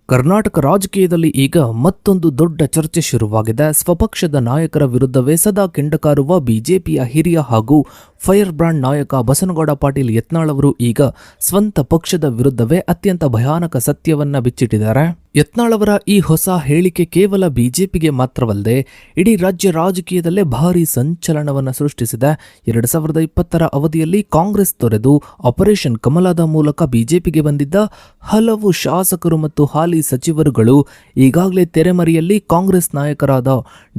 ಕರ್ನಾಟಕ ರಾಜಕೀಯದಲ್ಲಿ ಈಗ ಮತ್ತೊಂದು ದೊಡ್ಡ ಚರ್ಚೆ ಶುರುವಾಗಿದೆ. ಸ್ವಪಕ್ಷದ ನಾಯಕರ ವಿರುದ್ಧವೇ ಸದಾ ಕೆಂಡಕಾರುವ ಬಿಜೆಪಿಯ ಹಿರಿಯ ಹಾಗೂ ಫೈರ್ ಬ್ರಾಂಡ್ ನಾಯಕ ಬಸನಗೌಡ ಪಾಟೀಲ್ ಯತ್ನಾಳ್ ಅವರು ಈಗ ಸ್ವಂತ ಪಕ್ಷದ ವಿರುದ್ಧವೇ ಅತ್ಯಂತ ಭಯಾನಕ ಸತ್ಯವನ್ನ ಬಿಚ್ಚಿಟ್ಟಿದ್ದಾರೆ. ಯತ್ನಾಳ್ ಅವರ ಈ ಹೊಸ ಹೇಳಿಕೆ ಕೇವಲ ಬಿಜೆಪಿಗೆ ಮಾತ್ರವಲ್ಲದೆ ಇಡೀ ರಾಜ್ಯ ರಾಜಕೀಯದಲ್ಲೇ ಭಾರೀ ಸಂಚಲನವನ್ನು ಸೃಷ್ಟಿಸಿದೆ. 2020 ಅವಧಿಯಲ್ಲಿ ಕಾಂಗ್ರೆಸ್ ತೊರೆದು ಆಪರೇಷನ್ ಕಮಲದ ಮೂಲಕ ಬಿಜೆಪಿಗೆ ಬಂದಿದ್ದ ಹಲವು ಶಾಸಕರು ಮತ್ತು ಹಾಲಿ ಸಚಿವರುಗಳು ಈಗಾಗಲೇ ತೆರೆಮರೆಯಲ್ಲಿ ಕಾಂಗ್ರೆಸ್ ನಾಯಕರಾದ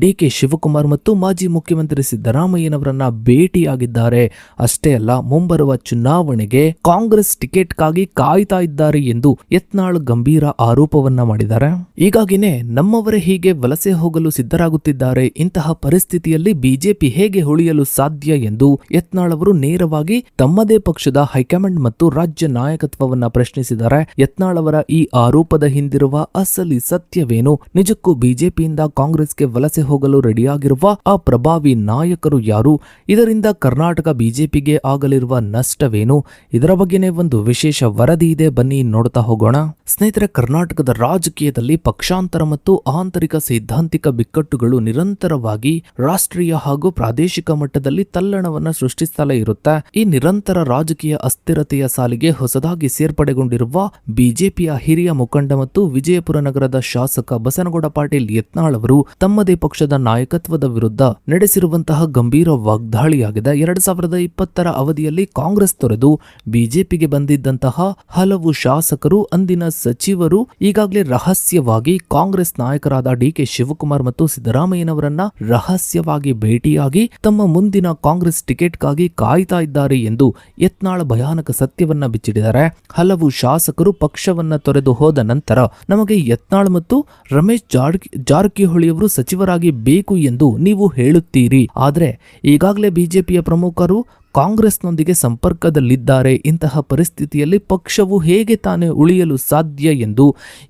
ಡಿಕೆ ಶಿವಕುಮಾರ್ ಮತ್ತು ಮಾಜಿ ಮುಖ್ಯಮಂತ್ರಿ ಸಿದ್ದರಾಮಯ್ಯನವರನ್ನ ಭೇಟಿಯಾಗಿದ್ದಾರೆ. ಅಷ್ಟೇ ಅಲ್ಲ, ಮುಂಬರುವ ಚುನಾವಣೆಗೆ ಕಾಂಗ್ರೆಸ್ ಟಿಕೆಟ್ಗಾಗಿ ಕಾಯ್ತಾ ಇದ್ದಾರೆ ಎಂದು ಯತ್ನಾಳ್ ಗಂಭೀರ ಆರೋಪವನ್ನ ಮಾಡಿದ್ದಾರೆ. ಹೀಗಾಗಿನೇ ನಮ್ಮವರೇ ಹೀಗೆ ವಲಸೆ ಹೋಗಲು ಸಿದ್ಧರಾಗುತ್ತಿದ್ದಾರೆ. ಇಂತಹ ಪರಿಸ್ಥಿತಿಯಲ್ಲಿ ಬಿಜೆಪಿ ಹೇಗೆ ಉಳಿಯಲು ಸಾಧ್ಯ ಎಂದು ಯತ್ನಾಳ್ ಅವರು ನೇರವಾಗಿ ತಮ್ಮದೇ ಪಕ್ಷದ ಹೈಕಮಾಂಡ್ ಮತ್ತು ರಾಜ್ಯ ನಾಯಕತ್ವವನ್ನ ಪ್ರಶ್ನಿಸಿದ್ದಾರೆ. ಯತ್ನಾಳ್ ಅವರ ಈ ಆರೋಪದ ಹಿಂದಿರುವ ಅಸಲಿ ಸತ್ಯವೇನು? ನಿಜಕ್ಕೂ ಬಿಜೆಪಿಯಿಂದ ಕಾಂಗ್ರೆಸ್ಗೆ ವಲಸೆ ಹೋಗಲು ರೆಡಿಯಾಗಿರುವ ಆ ಪ್ರಭಾವಿ ನಾಯಕರು ಯಾರು? ಇದರಿಂದ ಕರ್ನಾಟಕ ಬಿಜೆಪಿಗೆ ಆಗಲಿರುವ ನಷ್ಟವೇನು? ಇದರ ಬಗ್ಗೆನೇ ಒಂದು ವಿಶೇಷ ವರದಿ ಇದೆ, ಬನ್ನಿ ನೋಡ್ತಾ ಹೋಗೋಣ. ಸ್ನೇಹಿತರೆ, ಕರ್ನಾಟಕದ ರಾಜಕೀಯದಲ್ಲಿ ಪಕ್ಷಾಂತರ ಮತ್ತು ಆಂತರಿಕ ಸೈದ್ಧಾಂತಿಕ ಬಿಕ್ಕಟ್ಟುಗಳು ನಿರಂತರವಾಗಿ ರಾಷ್ಟ್ರೀಯ ಹಾಗೂ ಪ್ರಾದೇಶಿಕ ಮಟ್ಟದಲ್ಲಿ ತಲ್ಲಣವನ್ನ ಸೃಷ್ಟಿಸುತ್ತಲೇ ಇರುತ್ತೆ. ಈ ನಿರಂತರ ರಾಜಕೀಯ ಅಸ್ಥಿರತೆಯ ಸಾಲಿಗೆ ಹೊಸದಾಗಿ ಸೇರ್ಪಡೆಗೊಂಡಿರುವ ಬಿಜೆಪಿಯ ಹಿರಿಯ ಮುಖಂಡ ಮತ್ತು ವಿಜಯಪುರ ನಗರದ ಶಾಸಕ ಬಸನಗೌಡ ಪಾಟೀಲ್ ಯತ್ನಾಳ್ ಅವರು ತಮ್ಮದೇ ಪಕ್ಷದ ನಾಯಕತ್ವದ ವಿರುದ್ಧ ನಡೆಸಿರುವಂತಹ ಗಂಭೀರ ವಾಗ್ದಾಳಿಯಾಗಿದೆ. 2020 ಅವಧಿಯಲ್ಲಿ ಕಾಂಗ್ರೆಸ್ ತೊರೆದು ಬಿಜೆಪಿಗೆ ಬಂದಿದ್ದಂತಹ ಹಲವು ಶಾಸಕರು, ಅಂದಿನ ಸಚಿವರು ಈಗಾಗಲೇ ರಹಸ್ಯವಾಗಿ ಕಾಂಗ್ರೆಸ್ ನಾಯಕರಾದ ಡಿಕೆ ಶಿವಕುಮಾರ್ ಮತ್ತು ಸಿದ್ದರಾಮಯ್ಯನವರನ್ನ ರಹಸ್ಯವಾಗಿ ಭೇಟಿಯಾಗಿ ತಮ್ಮ ಮುಂದಿನ ಕಾಂಗ್ರೆಸ್ ಟಿಕೆಟ್ಗಾಗಿ ಕಾಯ್ತಾ ಇದ್ದಾರೆ ಎಂದು ಯತ್ನಾಳ್ ಭಯಾನಕ ಸತ್ಯವನ್ನ ಬಿಚ್ಚಿಟ್ಟಿದ್ದಾರೆ. ಹಲವು ಶಾಸಕರು ಪಕ್ಷವನ್ನ ತೊರೆದು ಹೋದ ನಂತರ ನಮಗೆ ಯತ್ನಾಳ್ ಮತ್ತು ರಮೇಶ್ ಜಾರಕಿಹೊಳಿ ಅವರು ಸಚಿವರಾಗಿ ಬೇಕು ಎಂದು ನೀವು ಹೇಳುತ್ತೀರಿ. ಆದರೆ ಈಗಾಗಲೇ ಬಿಜೆಪಿಯ ಪ್ರಮುಖರು ಕಾಂಗ್ರೆಸ್ನೊಂದಿಗೆ ಸಂಪರ್ಕದಲ್ಲಿದ್ದಾರೆ. ಇಂತಹ ಪರಿಸ್ಥಿತಿಯಲ್ಲಿ ಪಕ್ಷವು ಹೇಗೆ ತಾನೇ ಉಳಿಯಲು ಸಾಧ್ಯ ಎಂದು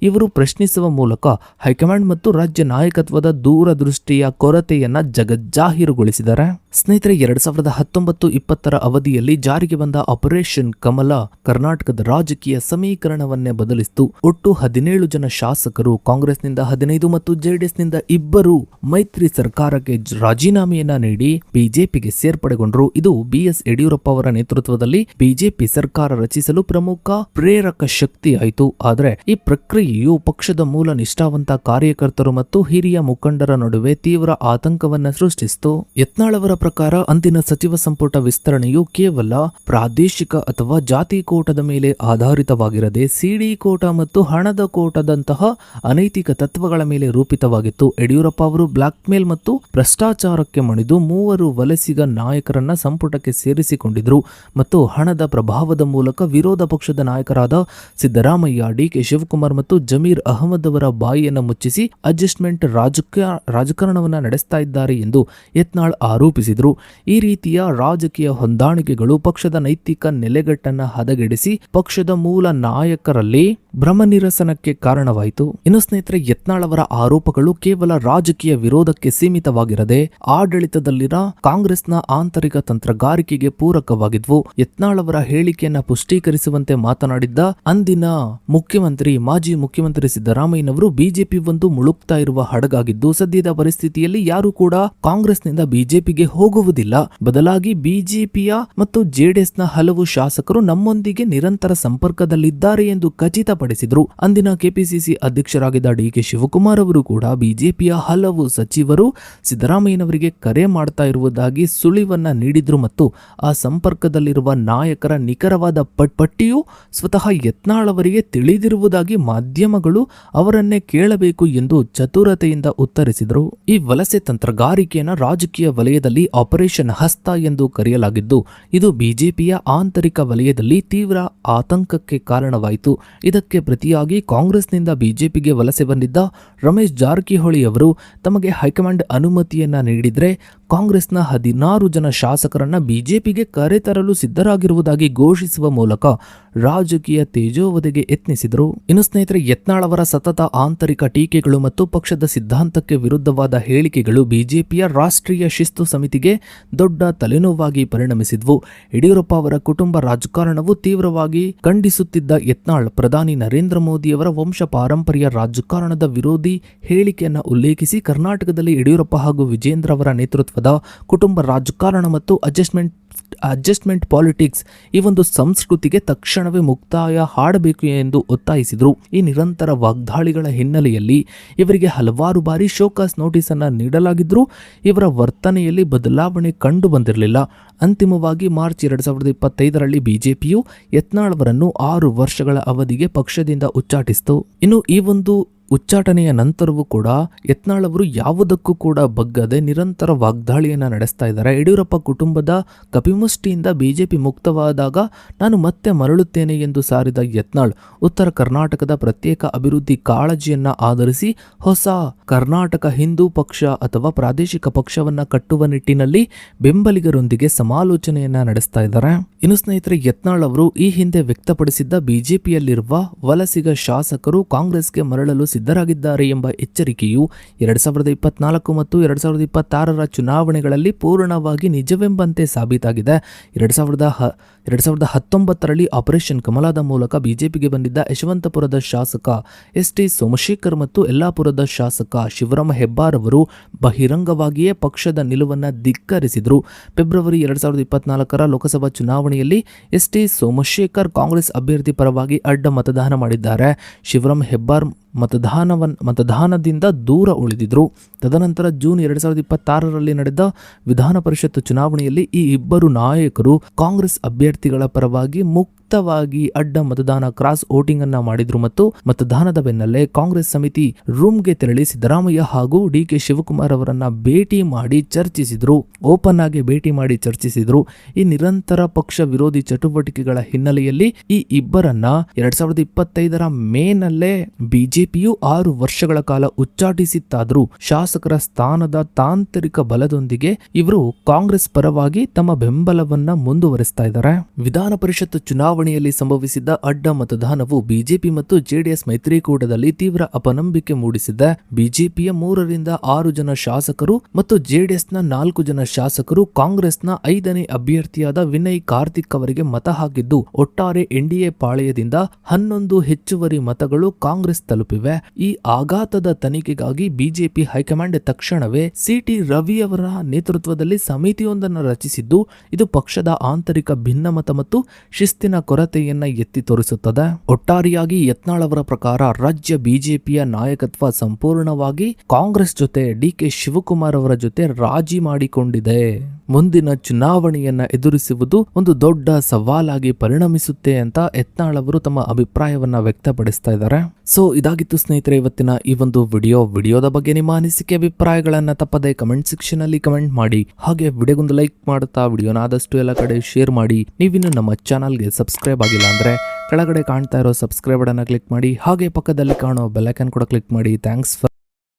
ಇವರು ಪ್ರಶ್ನಿಸುವ ಮೂಲಕ ಹೈಕಮಾಂಡ್ ಮತ್ತು ರಾಜ್ಯ ನಾಯಕತ್ವದ ದೂರದೃಷ್ಟಿಯ ಕೊರತೆಯನ್ನ ಜಗಜ್ಜಾಹೀರುಗೊಳಿಸಿದ್ದಾರೆ. ಸ್ನೇಹಿತರೆ, 2019-20 ಅವಧಿಯಲ್ಲಿ ಜಾರಿಗೆ ಬಂದ ಆಪರೇಷನ್ ಕಮಲ ಕರ್ನಾಟಕದ ರಾಜಕೀಯ ಸಮೀಕರಣವನ್ನೇ ಬದಲಿಸಿತು. ಒಟ್ಟು 17 ಜನ ಶಾಸಕರು ಕಾಂಗ್ರೆಸ್ನಿಂದ 15 ಮತ್ತು ಜೆಡಿಎಸ್ನಿಂದ 2 ಮೈತ್ರಿ ಸರ್ಕಾರಕ್ಕೆ ರಾಜೀನಾಮೆಯನ್ನ ನೀಡಿ ಬಿಜೆಪಿಗೆ ಸೇರ್ಪಡೆಗೊಂಡರು. ಇದು BS ಯಡಿಯೂರಪ್ಪ ಅವರ ನೇತೃತ್ವದಲ್ಲಿ ಬಿಜೆಪಿ ಸರ್ಕಾರ ರಚಿಸಲು ಪ್ರಮುಖ ಪ್ರೇರಕ ಶಕ್ತಿಯಾಯಿತು. ಆದರೆ ಈ ಪ್ರಕ್ರಿಯೆಯು ಪಕ್ಷದ ಮೂಲ ನಿಷ್ಠಾವಂತ ಕಾರ್ಯಕರ್ತರು ಮತ್ತು ಹಿರಿಯ ಮುಖಂಡರ ನಡುವೆ ತೀವ್ರ ಆತಂಕವನ್ನ ಸೃಷ್ಟಿಸಿತು. ಯತ್ನಾಳ್ ಅವರ ಪ್ರಕಾರ ಅಂದಿನ ಸಚಿವ ಸಂಪುಟ ವಿಸ್ತರಣೆಯು ಕೇವಲ ಪ್ರಾದೇಶಿಕ ಅಥವಾ ಜಾತಿ ಕೋಟದ ಮೇಲೆ ಆಧಾರಿತವಾಗಿರದೆ ಸಿಡಿ ಕೋಟ ಮತ್ತು ಹಣದ ಕೋಟದಂತಹ ಅನೈತಿಕ ತತ್ವಗಳ ಮೇಲೆ ರೂಪಿತವಾಗಿತ್ತು. ಯಡಿಯೂರಪ್ಪ ಅವರು ಬ್ಲಾಕ್ ಮೇಲ್ ಮತ್ತು ಭ್ರಷ್ಟಾಚಾರಕ್ಕೆ ಮಣಿದು 3 ವಲಸಿಗ ನಾಯಕರನ್ನ ಸಂಪುಟಕ್ಕೆ ಸೇರಿಸಿಕೊಂಡಿದ್ರು ಮತ್ತು ಹಣದ ಪ್ರಭಾವದ ಮೂಲಕ ವಿರೋಧ ಪಕ್ಷದ ನಾಯಕರಾದ ಸಿದ್ದರಾಮಯ್ಯ, ಡಿಕೆ ಶಿವಕುಮಾರ್ ಮತ್ತು ಜಮೀರ್ ಅಹಮದ್ ಅವರ ಬಾಯಿಯನ್ನು ಮುಚ್ಚಿಸಿ ಅಡ್ಜಸ್ಟ್ಮೆಂಟ್ ರಾಜಕಾರಣವನ್ನ ನಡೆಸ್ತಾ ಇದ್ದಾರೆ ಎಂದು ಯತ್ನಾಳ್ ಆರೋಪಿಸಿದರು. ಈ ರೀತಿಯ ರಾಜಕೀಯ ಹೊಂದಾಣಿಕೆಗಳು ಪಕ್ಷದ ನೈತಿಕ ನೆಲೆಗಟ್ಟನ್ನ ಹದಗೆಡಿಸಿ ಪಕ್ಷದ ಮೂಲ ನಾಯಕರಲ್ಲಿ ಭ್ರಮನಿರಸನಕ್ಕೆ ಕಾರಣವಾಯಿತು. ಇನ್ನು ಸ್ನೇಹಿತರೆ, ಯತ್ನಾಳ್ ಅವರ ಆರೋಪಗಳು ಕೇವಲ ರಾಜಕೀಯ ವಿರೋಧಕ್ಕೆ ಸೀಮಿತವಾಗಿರದೆ ಆಡಳಿತದಲ್ಲಿನ ಕಾಂಗ್ರೆಸ್ನ ಆಂತರಿಕ ತಂತ್ರಗಾರಿಕೆಗೆ ಪೂರಕವಾಗಿದ್ವು. ಯತ್ನಾಳ್ ಅವರ ಹೇಳಿಕೆಯನ್ನ ಪುಷ್ಟೀಕರಿಸುವಂತೆ ಮಾತನಾಡಿದ್ದ ಅಂದಿನ ಮಾಜಿ ಮುಖ್ಯಮಂತ್ರಿ ಸಿದ್ದರಾಮಯ್ಯನವರು ಬಿಜೆಪಿ ಒಂದು ಮುಳುಗ್ತಾ ಇರುವ ಹಡಗಾಗಿದ್ದು, ಸದ್ಯದ ಪರಿಸ್ಥಿತಿಯಲ್ಲಿ ಯಾರು ಕೂಡ ಕಾಂಗ್ರೆಸ್ನಿಂದ ಬಿಜೆಪಿಗೆ ಹೋಗುವುದಿಲ್ಲ. ಬದಲಾಗಿ ಬಿಜೆಪಿಯ ಮತ್ತು ಜೆಡಿಎಸ್ನ ಹಲವು ಶಾಸಕರು ನಮ್ಮೊಂದಿಗೆ ನಿರಂತರ ಸಂಪರ್ಕದಲ್ಲಿದ್ದಾರೆ ಎಂದು ಖಚಿತಪಡಿಸಿದರು. ಅಂದಿನ ಕೆಪಿಸಿಸಿ ಅಧ್ಯಕ್ಷರಾಗಿದ್ದ ಡಿಕೆ ಶಿವಕುಮಾರ್ ಅವರು ಕೂಡ ಬಿಜೆಪಿಯ ಹಲವು ಸಚಿವರು ಸಿದ್ದರಾಮಯ್ಯನವರಿಗೆ ಕರೆ ಮಾಡ್ತಾ ಇರುವುದಾಗಿ ಸುಳಿವನ್ನ ನೀಡಿದ್ರು ಮತ್ತು ಆ ಸಂಪರ್ಕದಲ್ಲಿರುವ ನಾಯಕರ ನಿಖರವಾದ ಪಟ್ಟಿಯು ಸ್ವತಃ ಯತ್ನಾಳ್ ಅವರಿಗೆ ತಿಳಿದಿರುವುದಾಗಿ ಮಾಧ್ಯಮಗಳು ಅವರನ್ನೇ ಕೇಳಬೇಕು ಎಂದು ಚತುರತೆಯಿಂದ ಉತ್ತರಿಸಿದರು. ಈ ವಲಸೆ ತಂತ್ರಗಾರಿಕೆಯನ್ನು ರಾಜಕೀಯ ವಲಯದಲ್ಲಿ ಆಪರೇಷನ್ ಹಸ್ತ ಎಂದು ಕರೆಯಲಾಗಿದ್ದು, ಇದು ಬಿಜೆಪಿಯ ಆಂತರಿಕ ವಲಯದಲ್ಲಿ ತೀವ್ರ ಆತಂಕಕ್ಕೆ ಕಾರಣವಾಯಿತು. ಇದಕ್ಕೆ ಪ್ರತಿಯಾಗಿ ಕಾಂಗ್ರೆಸ್ನಿಂದ ಬಿಜೆಪಿಗೆ ವಲಸೆ ಬಂದಿದ್ದ ರಮೇಶ್ ಜಾರಕಿಹೊಳಿ ಅವರು ತಮಗೆ ಹೈಕಮಾಂಡ್ ಅನುಮತಿಯನ್ನ ನೀಡಿದ್ರೆ ಕಾಂಗ್ರೆಸ್ನ 16 ಜನ ಶಾಸಕರನ್ನ ಬಿಜೆಪಿಗೆ ಕರೆತರಲು ಸಿದ್ಧರಾಗಿರುವುದಾಗಿ ಘೋಷಿಸುವ ಮೂಲಕ ರಾಜಕೀಯ ತೇಜೋವಧೆಗೆ ಯತ್ನಿಸಿದರು. ಇನ್ನು ಸ್ನೇಹಿತರೆ, ಯತ್ನಾಳ್ ಅವರ ಸತತ ಆಂತರಿಕ ಟೀಕೆಗಳು ಮತ್ತು ಪಕ್ಷದ ಸಿದ್ಧಾಂತಕ್ಕೆ ವಿರುದ್ಧವಾದ ಹೇಳಿಕೆಗಳು ಬಿಜೆಪಿಯ ರಾಷ್ಟ್ರೀಯ ಶಿಸ್ತು ಸಮಿತಿಗೆ ದೊಡ್ಡ ತಲೆನೋವಾಗಿ ಪರಿಣಮಿಸಿದ್ವು. ಯಡಿಯೂರಪ್ಪ ಅವರ ಕುಟುಂಬ ರಾಜಕಾರಣವು ತೀವ್ರವಾಗಿ ಖಂಡಿಸುತ್ತಿದ್ದ ಯತ್ನಾಳ್ ಪ್ರಧಾನಿ ನರೇಂದ್ರ ಮೋದಿಯವರ ವಂಶ ಪಾರಂಪರ್ಯ ರಾಜಕಾರಣದ ವಿರೋಧಿ ಹೇಳಿಕೆಯನ್ನು ಉಲ್ಲೇಖಿಸಿ ಕರ್ನಾಟಕದಲ್ಲಿ ಯಡಿಯೂರಪ್ಪ ಹಾಗೂ ವಿಜೇಂದ್ರ ಅವರ ನೇತೃತ್ವದ ಕುಟುಂಬ ರಾಜಕಾರಣ ಮತ್ತು ಅಡ್ಜಸ್ಟ್ಮೆಂಟ್ ಪಾಲಿಟಿಕ್ಸ್ ಈ ಒಂದು ಸಂಸ್ಕೃತಿಗೆ ತಕ್ಷಣವೇ ಮುಕ್ತಾಯ ಹಾಡಬೇಕು ಎಂದು ಒತ್ತಾಯಿಸಿದರು. ಈ ನಿರಂತರ ವಾಗ್ದಾಳಿಗಳ ಹಿನ್ನೆಲೆಯಲ್ಲಿ ಇವರಿಗೆ ಹಲವಾರು ಬಾರಿ ಶೋಕಾಸ್ ನೋಟಿಸ್ ಅನ್ನು ನೀಡಲಾಗಿದ್ದರೂ ಇವರ ವರ್ತನೆಯಲ್ಲಿ ಬದಲಾವಣೆ ಕಂಡು ಬಂದಿರಲಿಲ್ಲ. ಅಂತಿಮವಾಗಿ ಮಾರ್ಚ್ 2025ರಲ್ಲಿ ಬಿಜೆಪಿಯು ಯತ್ನಾಳ್ ಅವರನ್ನು 6 ವರ್ಷಗಳ ಅವಧಿಗೆ ಪಕ್ಷದಿಂದ ಉಚ್ಚಾಟಿಸಿತು. ಇನ್ನು ಈ ಒಂದು ಉಚ್ಚಾಟನೆಯ ನಂತರವೂ ಕೂಡ ಯತ್ನಾಳ್ ಅವರು ಯಾವುದಕ್ಕೂ ಕೂಡ ಬಗ್ಗದೆ ನಿರಂತರ ವಾಗ್ದಾಳಿಯನ್ನು ನಡೆಸ್ತಾ ಇದ್ದಾರೆ. ಯಡಿಯೂರಪ್ಪ ಕುಟುಂಬದ ಕಪಿಮುಷ್ಟಿಯಿಂದ ಬಿಜೆಪಿ ಮುಕ್ತವಾದಾಗ ನಾನು ಮತ್ತೆ ಮರಳುತ್ತೇನೆ ಎಂದು ಸಾರಿದ ಯತ್ನಾಳ್ ಉತ್ತರ ಕರ್ನಾಟಕದ ಪ್ರತ್ಯೇಕ ಅಭಿವೃದ್ಧಿ ಕಾಳಜಿಯನ್ನ ಆಧರಿಸಿ ಹೊಸ ಕರ್ನಾಟಕ ಹಿಂದೂ ಪಕ್ಷ ಅಥವಾ ಪ್ರಾದೇಶಿಕ ಪಕ್ಷವನ್ನ ಕಟ್ಟುವ ನಿಟ್ಟಿನಲ್ಲಿ ಬೆಂಬಲಿಗರೊಂದಿಗೆ ಸಮಾಲೋಚನೆಯನ್ನ ನಡೆಸ್ತಾ ಇದ್ದಾರೆ. ಇನ್ನು ಸ್ನೇಹಿತರೆ, ಯತ್ನಾಳ್ ಅವರು ಈ ಹಿಂದೆ ವ್ಯಕ್ತಪಡಿಸಿದ್ದ ಬಿಜೆಪಿಯಲ್ಲಿರುವ ವಲಸಿಗ ಶಾಸಕರು ಕಾಂಗ್ರೆಸ್ಗೆ ಮರಳಲು ಸಿದ್ಧರಾಗಿದ್ದಾರೆ ಎಂಬ ಎಚ್ಚರಿಕೆಯು 2024 ಮತ್ತು 2026ರ ಚುನಾವಣೆಗಳಲ್ಲಿ ಪೂರ್ಣವಾಗಿ ನಿಜವೆಂಬಂತೆ ಸಾಬೀತಾಗಿದೆ. 2019ರಲ್ಲಿ ಆಪರೇಷನ್ ಕಮಲದ ಮೂಲಕ ಬಿಜೆಪಿಗೆ ಬಂದಿದ್ದ ಯಶವಂತಪುರದ ಶಾಸಕ ಎಸ್.ಟಿ. ಸೋಮಶೇಖರ್ ಮತ್ತು ಯಲ್ಲಾಪುರದ ಶಾಸಕ ಶಿವರಾಮ ಹೆಬ್ಬಾರ್ ಅವರು ಬಹಿರಂಗವಾಗಿಯೇ ಪಕ್ಷದ ನಿಲುವನ್ನು ಧಿಕ್ಕರಿಸಿದರು. ಫೆಬ್ರವರಿ 2024ರ ಲೋಕಸಭಾ ಚುನಾವಣೆಯಲ್ಲಿ ಎಸ್.ಟಿ. ಸೋಮಶೇಖರ್ ಕಾಂಗ್ರೆಸ್ ಅಭ್ಯರ್ಥಿ ಪರವಾಗಿ ಅಡ್ಡ ಮತದಾನ ಮಾಡಿದ್ದಾರೆ. ಶಿವರಾಮ ಹೆಬ್ಬಾರ್ ಮತದಾನದಿಂದ ದೂರ ಉಳಿದಿದ್ರು. ತದನಂತರ ಜೂನ್ 2026ರಲ್ಲಿ ನಡೆದ ವಿಧಾನ ಪರಿಷತ್ ಚುನಾವಣೆಯಲ್ಲಿ ಈ ಇಬ್ಬರು ನಾಯಕರು ಕಾಂಗ್ರೆಸ್ ಅಭ್ಯರ್ಥಿಗಳ ಪರವಾಗಿ ಮುಕ್ತವಾಗಿ ಅಡ್ಡ ಮತದಾನ ಕ್ರಾಸ್ ವೋಟಿಂಗ್ ಅನ್ನ ಮಾಡಿದ್ರು ಮತ್ತು ಮತದಾನದ ಬೆನ್ನಲ್ಲೇ ಕಾಂಗ್ರೆಸ್ ಸಮಿತಿ ರೂಮ್ಗೆ ತೆರಳಿ ಸಿದ್ದರಾಮಯ್ಯ ಹಾಗೂ ಡಿ.ಕೆ. ಶಿವಕುಮಾರ್ ಅವರನ್ನ ಭೇಟಿ ಮಾಡಿ ಚರ್ಚಿಸಿದ್ರು. ಓಪನ್ ಆಗಿ ಭೇಟಿ ಮಾಡಿ ಚರ್ಚಿಸಿದ್ರು. ಈ ನಿರಂತರ ಪಕ್ಷ ವಿರೋಧಿ ಚಟುವಟಿಕೆಗಳ ಹಿನ್ನೆಲೆಯಲ್ಲಿ ಈ ಇಬ್ಬರನ್ನ 2025ರ ಮೇನಲ್ಲೇ ಬಿಜೆಪಿಯು 6 ವರ್ಷಗಳ ಕಾಲ ಉಚ್ಚಾಟಿಸಿತ್ತಾದರೂ ಶಾಸಕರ ಸ್ಥಾನದ ತಾಂತ್ರಿಕ ಬಲದೊಂದಿಗೆ ಇವರು ಕಾಂಗ್ರೆಸ್ ಪರವಾಗಿ ತಮ್ಮ ಬೆಂಬಲವನ್ನ ಮುಂದುವರಿಸ್ತಾ ಇದ್ದಾರೆ. ವಿಧಾನ ಪರಿಷತ್ ಚುನಾವಣೆಯಲ್ಲಿ ಸಂಭವಿಸಿದ್ದ ಅಡ್ಡ ಮತದಾನವು ಬಿಜೆಪಿ ಮತ್ತು ಜೆಡಿಎಸ್ ಮೈತ್ರಿಕೂಟದಲ್ಲಿ ತೀವ್ರ ಅಪನಂಬಿಕೆ ಮೂಡಿಸಿದೆ. ಬಿಜೆಪಿಯ 3ರಿಂದ 6 ಜನ ಶಾಸಕರು ಮತ್ತು ಜೆಡಿಎಸ್ನ 4 ಜನ ಶಾಸಕರು ಕಾಂಗ್ರೆಸ್ನ 5ನೇ ಅಭ್ಯರ್ಥಿಯಾದ ವಿನಯ್ ಕಾರ್ತಿಕ್ ಅವರಿಗೆ ಮತ ಹಾಕಿದ್ದು, ಒಟ್ಟಾರೆ ಎನ್ಡಿಎ ಪಾಳೆಯದಿಂದ 11 ಹೆಚ್ಚುವರಿ ಮತಗಳು ಕಾಂಗ್ರೆಸ್ ತಲುಪಿವೆ. ಈ ಆಘಾತದ ತನಿಖೆಗಾಗಿ ಬಿಜೆಪಿ ಹೈಕಮಾಂಡ್ ತಕ್ಷಣವೇ ಸಿ.ಟಿ. ರವಿ ಅವರ ನೇತೃತ್ವದಲ್ಲಿ ಸಮಿತಿಯೊಂದನ್ನು ರಚಿಸಿದ್ದು, ಇದು ಪಕ್ಷದ ಆಂತರಿಕ ಭಿನ್ನಮತ ಮತ್ತು ಶಿಸ್ತಿನ ಕೊರತೆಯನ್ನ ಎತ್ತಿ ತೋರಿಸುತ್ತದೆ. ಒಟ್ಟಾರೆಯಾಗಿ ಯತ್ನಾಳ್ ಅವರ ಪ್ರಕಾರ ರಾಜ್ಯ ಬಿಜೆಪಿಯ ನಾಯಕತ್ವ ಸಂಪೂರ್ಣವಾಗಿ ಕಾಂಗ್ರೆಸ್ ಜೊತೆ ಡಿ.ಕೆ. ಶಿವಕುಮಾರ್ ಅವರ ಜೊತೆ ರಾಜಿ ಮಾಡಿಕೊಂಡಿದೆ. ಮುಂದಿನ ಚುನಾವಣೆಯನ್ನ ಎದುರಿಸುವುದು ಒಂದು ದೊಡ್ಡ ಸವಾಲಾಗಿ ಪರಿಣಮಿಸುತ್ತೆ ಅಂತ ಯತ್ನಾಳ್ ಅವರು ತಮ್ಮ ಅಭಿಪ್ರಾಯವನ್ನ ವ್ಯಕ್ತಪಡಿಸ್ತಾ ಇದ್ದಾರೆ. ಸೊ ಇದಾಗಿತ್ತು ಸ್ನೇಹಿತರೆ ಇವತ್ತಿನ ಈ ಒಂದು ವಿಡಿಯೋದ ಬಗ್ಗೆ ನಿಮ್ಮ ಅನಿಸಿಕೆ ಅಭಿಪ್ರಾಯಗಳನ್ನ ತಪ್ಪದೆ ಕಮೆಂಟ್ ಸೆಕ್ಷನ್ ಅಲ್ಲಿ ಕಮೆಂಟ್ ಮಾಡಿ. ಹಾಗೆ ವಿಡಿಯೋಗೊಂದು ಲೈಕ್ ಮಾಡುತ್ತಾ ವಿಡಿಯೋನ ಆದಷ್ಟು ಎಲ್ಲ ಕಡೆ ಶೇರ್ ಮಾಡಿ. ನೀವಿನ್ನು ನಮ್ಮ ಚಾನಲ್ಗೆ ಸಬ್ಸ್ಕ್ರೈಬ್ ಆಗಿಲ್ಲ ಅಂದ್ರೆ ಕೆಳಗಡೆ ಕಾಣ್ತಾ ಇರೋ ಸಬ್ಸ್ಕ್ರೈಬ್ ಬಟನ್ ಕ್ಲಿಕ್ ಮಾಡಿ. ಹಾಗೆ ಪಕ್ಕದಲ್ಲಿ ಕಾಣೋ ಬೆಲ್ ಐಕಾನ್ ಕೂಡ ಕ್ಲಿಕ್ ಮಾಡಿ. Thanks for